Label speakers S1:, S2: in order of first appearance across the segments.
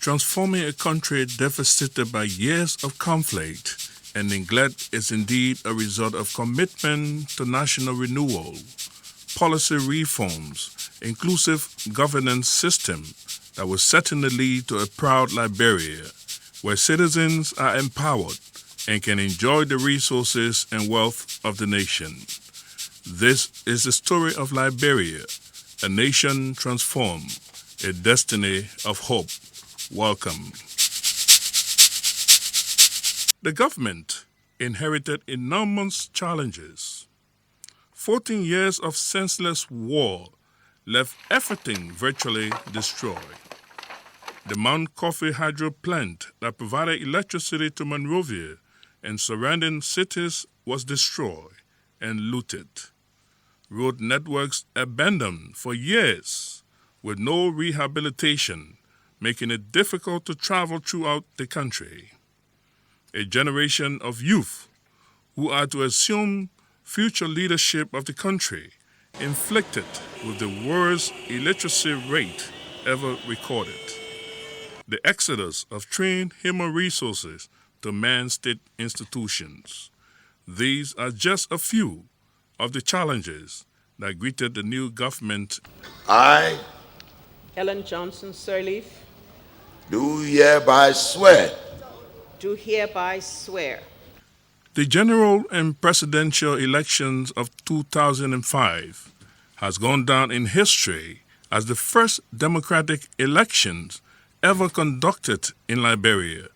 S1: Transforming a country devastated by years of conflict and neglect is indeed a result of commitment to national renewal, policy reforms, inclusive governance system that will certainly lead to a proud Liberia, where citizens are empowered and can enjoy the resources and wealth of the nation. This is the story of Liberia, a nation transformed, a destiny of hope. Welcome. The government inherited enormous challenges. 14 years of senseless war left everything virtually destroyed. The Mount Coffee hydro plant that provided electricity to Monrovia and surrounding cities was destroyed and looted. Road networks abandoned for years with no rehabilitation, making it difficult to travel throughout the country. A generation of youth who are to assume future leadership of the country inflicted with the worst illiteracy rate ever recorded. The exodus of trained human resources to man state institutions. These are just a few of the challenges that greeted the new government.
S2: I,
S3: Ellen Johnson Sirleaf,
S2: do hereby swear
S3: do hereby swear
S1: The general and presidential elections of 2005 has gone down in history as the first democratic elections ever conducted in Liberia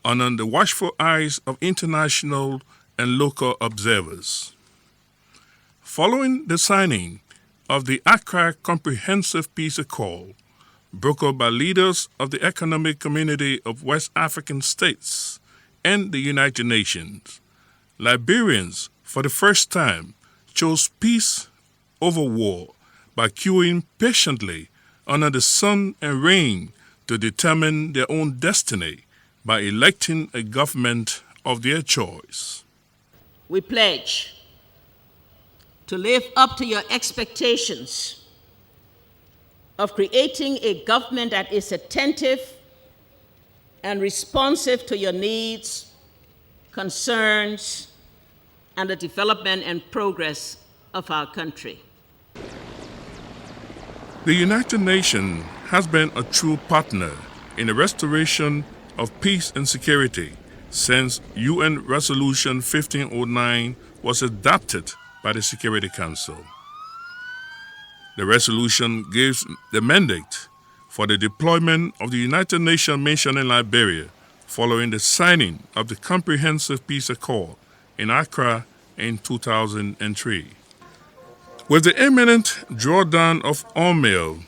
S1: under the watchful eyes of international and local observers. Following the signing of the Accra Comprehensive Peace Accord, brokered by leaders of the Economic Community of West African States and the United Nations, Liberians, for the first time, chose peace over war by queuing patiently under the sun and rain to determine their own destiny by electing a government of their choice.
S3: we pledge to live up to your expectations of creating a government that is attentive and responsive to your needs, concerns, and the development and progress of our country.
S1: The United Nations has been a true partner in the restoration of peace and security since UN Resolution 1509 was adopted by the Security Council. The resolution gives the mandate for the deployment of the United Nations mission in Liberia following the signing of the Comprehensive Peace Accord in Accra in 2003. With the imminent drawdown of UNMIL,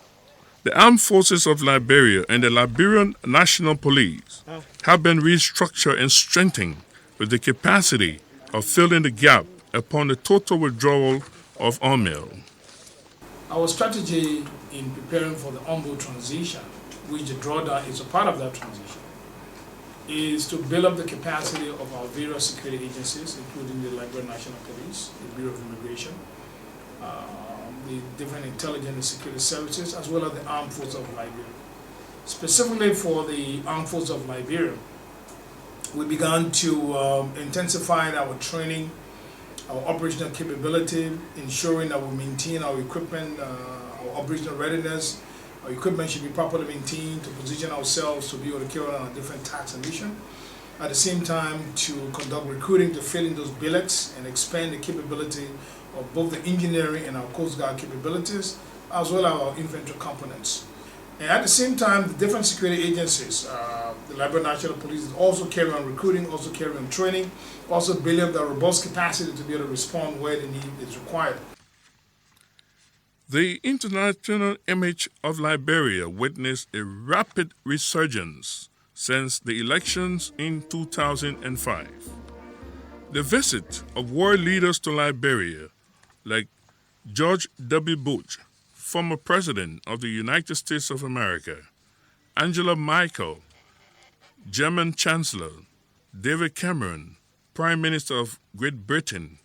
S1: the Armed Forces of Liberia and the Liberian National Police have been restructured and strengthened with the capacity of filling the gap upon the total withdrawal of UNMIL.
S4: Our strategy in preparing for the UNMIL transition, which the drawdown is a part of that transition, is to build up the capacity of our various security agencies, including the Liberian National Police, the Bureau of Immigration, the different intelligence and security services, as well as the Armed Forces of Liberia. Specifically for the Armed Forces of Liberia, we began to intensify our training, our operational capability, ensuring that we maintain our equipment, our operational readiness. Our equipment should be properly maintained to position ourselves to be able to carry out our different tasks and missions. At the same time, to conduct recruiting to fill in those billets and expand the capability of both the engineering and our Coast Guard capabilities, as well as our infantry components. And at the same time, the different security agencies, the Liberian National Police, also carry on recruiting, also carry on training, also building up the robust capacity to be able to respond where the need is required.
S1: The international image of Liberia witnessed a rapid resurgence since the elections in 2005. The visit of world leaders to Liberia, like George W. Bush, former President of the United States of America, Angela Merkel, German Chancellor, David Cameron, Prime Minister of Great Britain,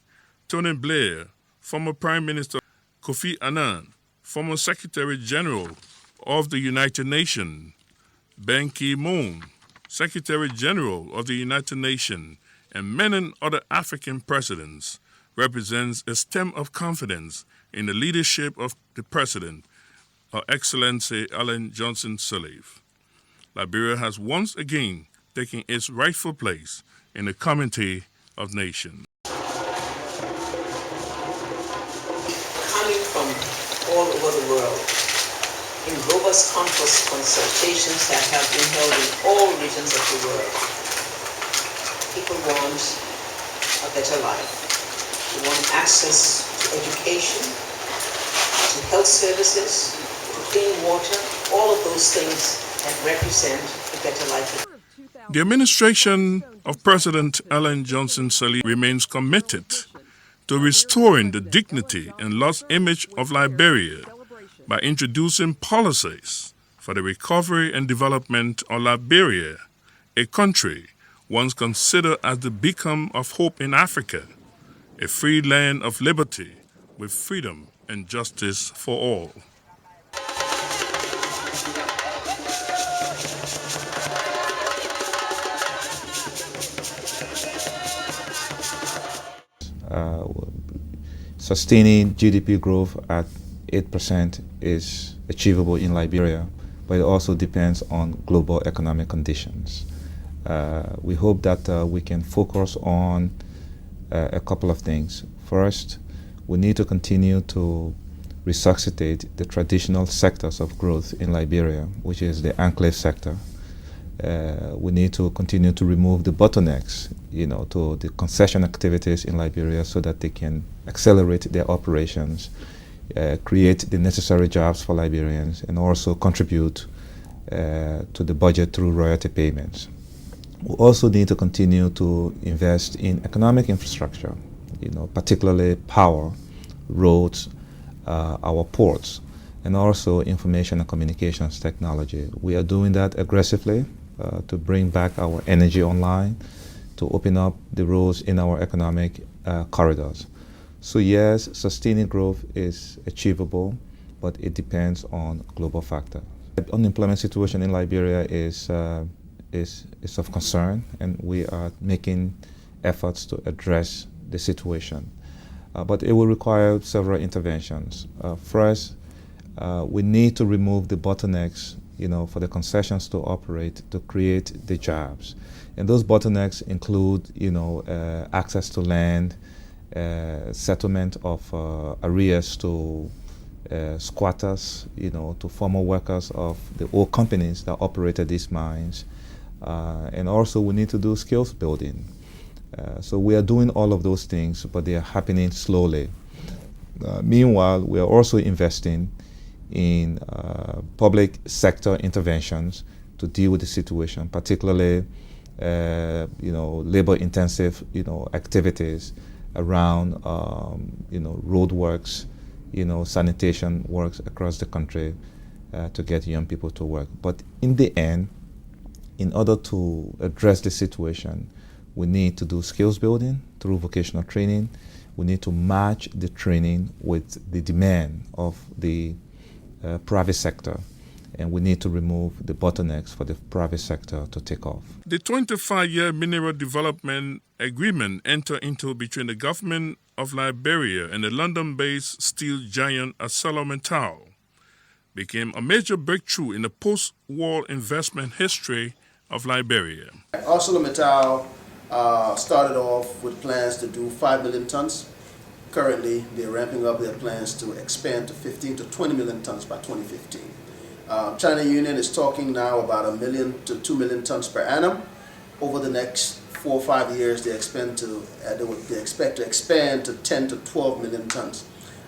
S1: Tony Blair, former Prime Minister Kofi Annan, former Secretary General of the United Nations, Ban Ki-moon, Secretary General of the United Nations, and many other African presidents represents a stem of confidence in the leadership of the President, Her Excellency Ellen Johnson Sirleaf. Liberia has once again taken its rightful place in the Committee of Nations.
S5: Coming from all over the world, in robust consultations that have been held in all regions of the world, people want a better life. They want access to education, to health services, to clean water, all of those things that represent a better life.
S1: The administration of President Ellen Johnson Sirleaf remains committed to restoring the dignity and lost image of Liberia by introducing policies for the recovery and development of Liberia, a country once considered as the beacon of hope in Africa, a free land of liberty with freedom and justice for all.
S6: Sustaining GDP growth at 8% is achievable in Liberia, but it also depends on global economic conditions. We hope that we can focus on a couple of things. First, we need to continue to resuscitate the traditional sectors of growth in Liberia, which is the enclave sector. We need to continue to remove the bottlenecks, to the concession activities in Liberia so that they can accelerate their operations, create the necessary jobs for Liberians, and also contribute to the budget through royalty payments. We also need to continue to invest in economic infrastructure, particularly power, roads, our ports, and also information and communications technology. We are doing that aggressively to bring back our energy online, to open up the roads in our economic corridors. So yes, sustaining growth is achievable, but it depends on global factors. The unemployment situation in Liberia is of concern, and we are making efforts to address the situation. But it will require several interventions. First, we need to remove the bottlenecks, for the concessions to operate, to create the jobs. And those bottlenecks include, access to land, settlement of arrears to squatters, to former workers of the old companies that operated these mines. And also we need to do skills building. So we are doing all of those things, but they are happening slowly. Meanwhile, we are also investing in public sector interventions to deal with the situation, particularly labor-intensive activities around road works, sanitation works across the country to get young people to work. But in the end, in order to address the situation, we need to do skills building through vocational training. We need to match the training with the demand of the private sector, and we need to remove the bottlenecks for the private sector to take off.
S1: The 25-year Mineral Development Agreement entered into between the government of Liberia and the London-based steel giant ArcelorMittal became a major breakthrough in the post-war investment history of Liberia.
S7: ArcelorMittal started off with plans to do 5 million tons. Currently, they're ramping up their plans to expand to 15 to 20 million tons by 2015. China Union is talking now about 1 million to 2 million tons per annum. Over the next 4 or 5 years, they expect to expand to 10 to 12 million tons.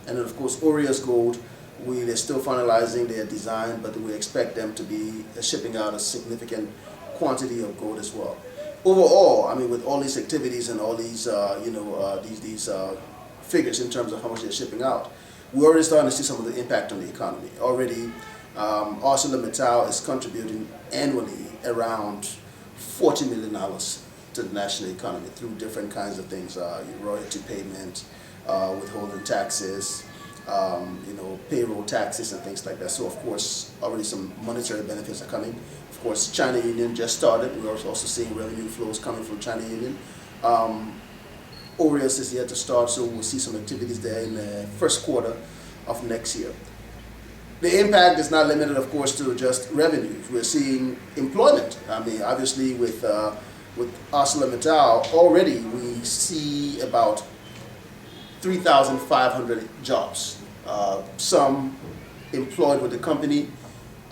S7: And then, of course, Orius Gold, they're still finalizing their design, but we expect them to be shipping out a significant quantity of gold as well. Overall, with all these activities and all these, these figures in terms of how much they're shipping out, we're already starting to see some of the impact on the economy. Already, ArcelorMittal is contributing annually around $40 million to the national economy through different kinds of things, royalty payment, withholding taxes, payroll taxes and things like that. So of course, already some monetary benefits are coming. Of course, China Union just started. We're also seeing revenue flows coming from China Union. Orius is yet to start, so we'll see some activities there in the first quarter of next year. The impact is not limited, of course, to just revenues. We're seeing employment. I mean, obviously with ArcelorMittal, already we see about 3,500 jobs. Some employed with the company,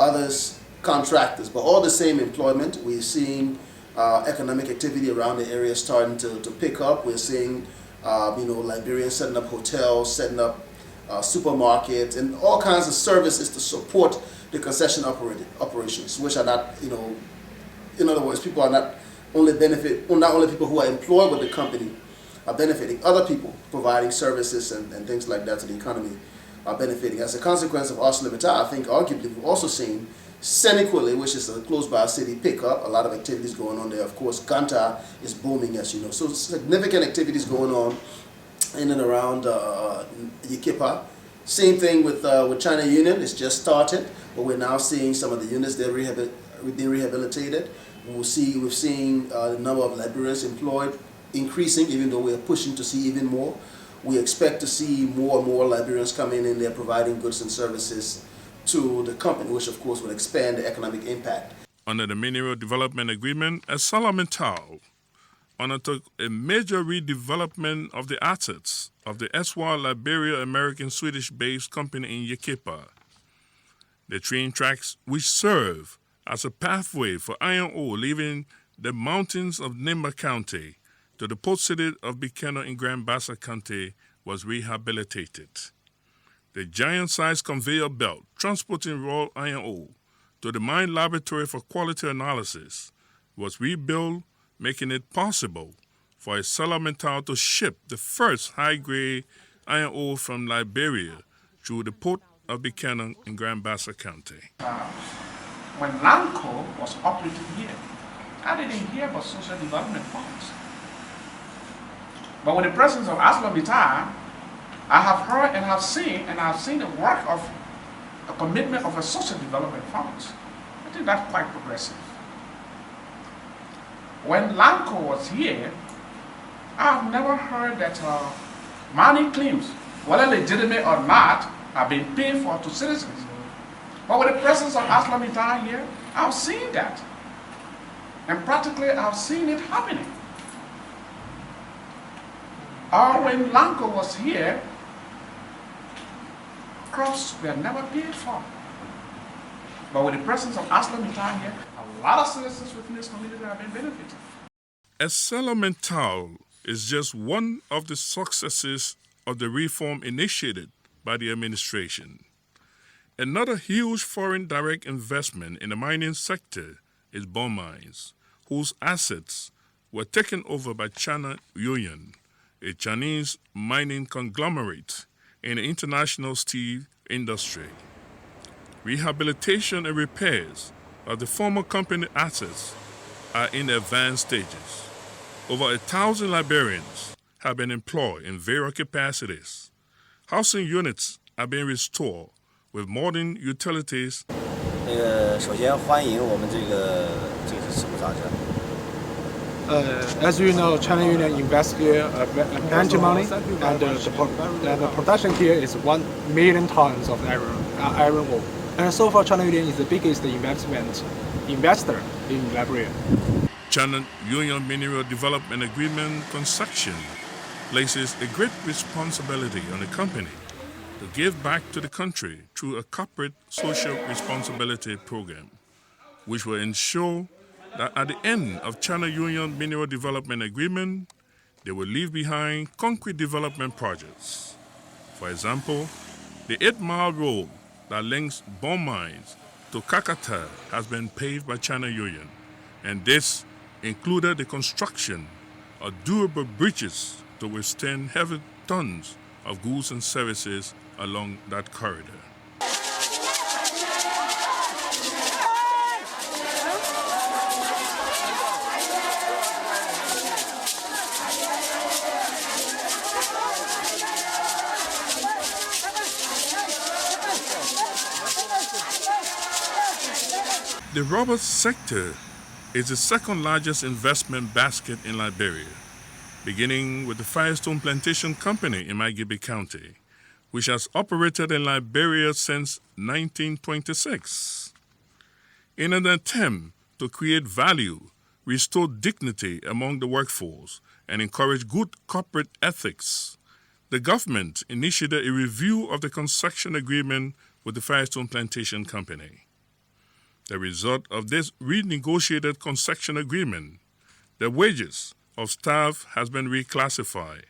S7: others contractors, but all the same employment. We're seeing economic activity around the area starting to pick up. We're seeing Liberians setting up hotels, setting up supermarkets, and all kinds of services to support the concession operations, which are not, in other words, people are not only people who are employed with the company are benefiting, other people providing services and things like that to the economy are benefiting. As a consequence of ArcelorMittal, I think arguably we've also seen Senequili, which is a close by city, pick up. A lot of activities going on there. Of course, Ganta is booming, as you know. So significant activities going on in and around Yekepa. Same thing with China Union. It's just started, but we're now seeing some of the units there being rehabilitated. We've seen the number of Liberians employed increasing, even though we're pushing to see even more. We expect to see more and more Liberians coming in there providing goods and services to the company, which of course will expand the economic impact.
S1: Under the Mineral Development Agreement, ArcelorMittal undertook a major redevelopment of the assets of the Eswar Liberia American Swedish-based company in Yekepa. The train tracks, which serve as a pathway for iron ore leaving the mountains of Nimba County to the port city of Bikeno in Grand Bassa County, was rehabilitated. The giant-sized conveyor belt transporting raw iron ore to the mine laboratory for quality analysis was rebuilt, making it possible for ArcelorMittal to ship the first high-grade iron ore from Liberia through the port of Bikeno in Grand Bassa County.
S8: When LANCO was operating here, I didn't hear about social development funds. But with the presence of ArcelorMittal, I have heard and have seen the work of a commitment of a social development funds. I think that's quite progressive. When LANCO was here, I've never heard that money claims, whether legitimate or not, are being paid for to citizens. But with the presence of ArcelorMittal here, I've seen that. And practically I've seen it happening. Or when LANCO was here, crops were never paid for. But with the presence of ArcelorMittal here, a lot of citizens within this community have been benefiting.
S1: ArcelorMittal is just one of the successes of the reform initiated by the administration. Another huge foreign direct investment in the mining sector is Bond Mines, whose assets were taken over by China Union, a Chinese mining conglomerate in the international steel industry. Rehabilitation and repairs of the former company assets are in the advanced stages. Over 1,000 Liberians have been employed in various capacities. Housing units are being restored with modern utilities.
S9: 首先欢迎我们这个事故上车。
S10: As you know, China Union invests here plenty money, and the production here is 1 million tons of iron ore. And so far, China Union is the biggest investor in Liberia.
S1: China Union Mineral Development Agreement construction places a great responsibility on the company to give back to the country through a corporate social responsibility program, which will ensure that at the end of China Union Mineral Development Agreement, they will leave behind concrete development projects. For example, the 8-mile road that links Bond Mines to Kakata has been paved by China Union, and this included the construction of durable bridges to withstand heavy tons of goods and services along that corridor. The rubber sector is the second largest investment basket in Liberia, beginning with the Firestone Plantation Company in Maghibie County, which has operated in Liberia since 1926. In an attempt to create value, restore dignity among the workforce, and encourage good corporate ethics, the government initiated a review of the construction agreement with the Firestone Plantation Company. The result of this renegotiated construction agreement, the wages of staff has been reclassified.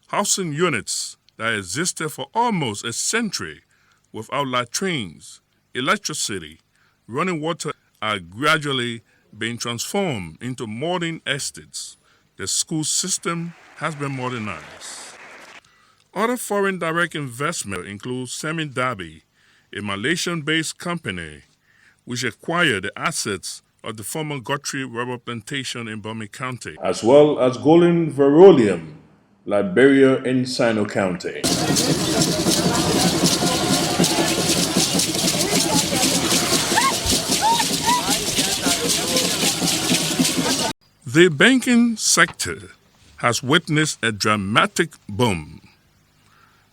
S1: Housing units that existed for almost a century without latrines, electricity, running water are gradually being transformed into modern estates. The school system has been modernized. Other foreign direct investment include Semi Dabi, a Malaysian-based company which acquired the assets of the former Guthrie rubber plantation in Bomi County,
S11: as well as Golden Verolium, Liberia in Sino County.
S1: The banking sector has witnessed a dramatic boom.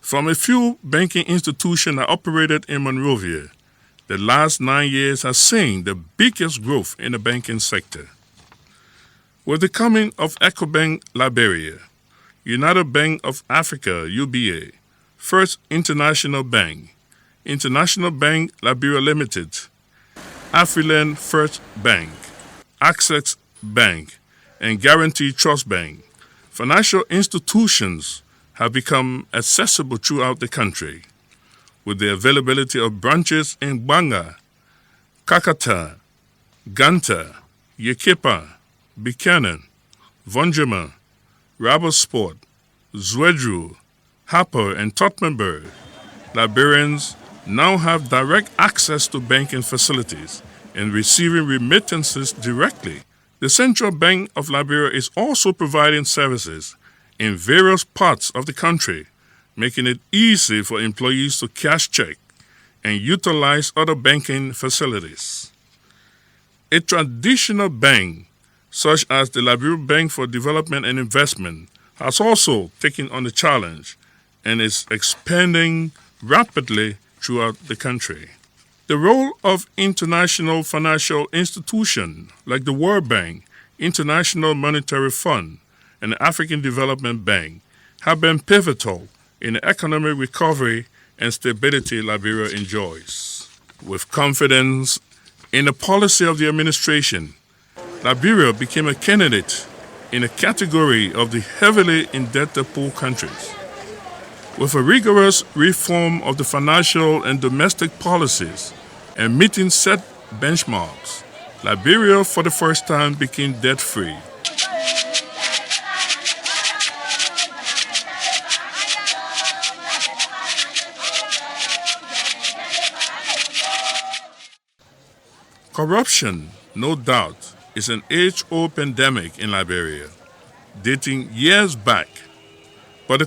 S1: From a few banking institutions that operated in Monrovia, the last 9 years has seen the biggest growth in the banking sector. With the coming of Ecobank Liberia, United Bank of Africa (UBA), First International Bank, International Bank Liberia Limited, Afriland First Bank, Access Bank, and Guarantee Trust Bank, financial institutions have become accessible throughout the country, with the availability of branches in Banga, Kakata, Ganta, Yekepa, Buchanan, Vonjama, Rabosport, Zwedru, Harper, and Tottenberg. Liberians now have direct access to banking facilities and receiving remittances directly. The Central Bank of Liberia is also providing services in various parts of the country, making it easy for employees to cash check and utilize other banking facilities. A traditional bank, such as the Liberia Bank for Development and Investment, has also taken on the challenge and is expanding rapidly throughout the country. The role of international financial institutions like the World Bank, International Monetary Fund, and the African Development Bank have been pivotal in the economic recovery and stability Liberia enjoys. With confidence in the policy of the administration, Liberia became a candidate in a category of the heavily indebted poor countries. With a rigorous reform of the financial and domestic policies and meeting set benchmarks, Liberia for the first time became debt-free. Corruption, no doubt, is an age-old pandemic in Liberia, dating years back, but the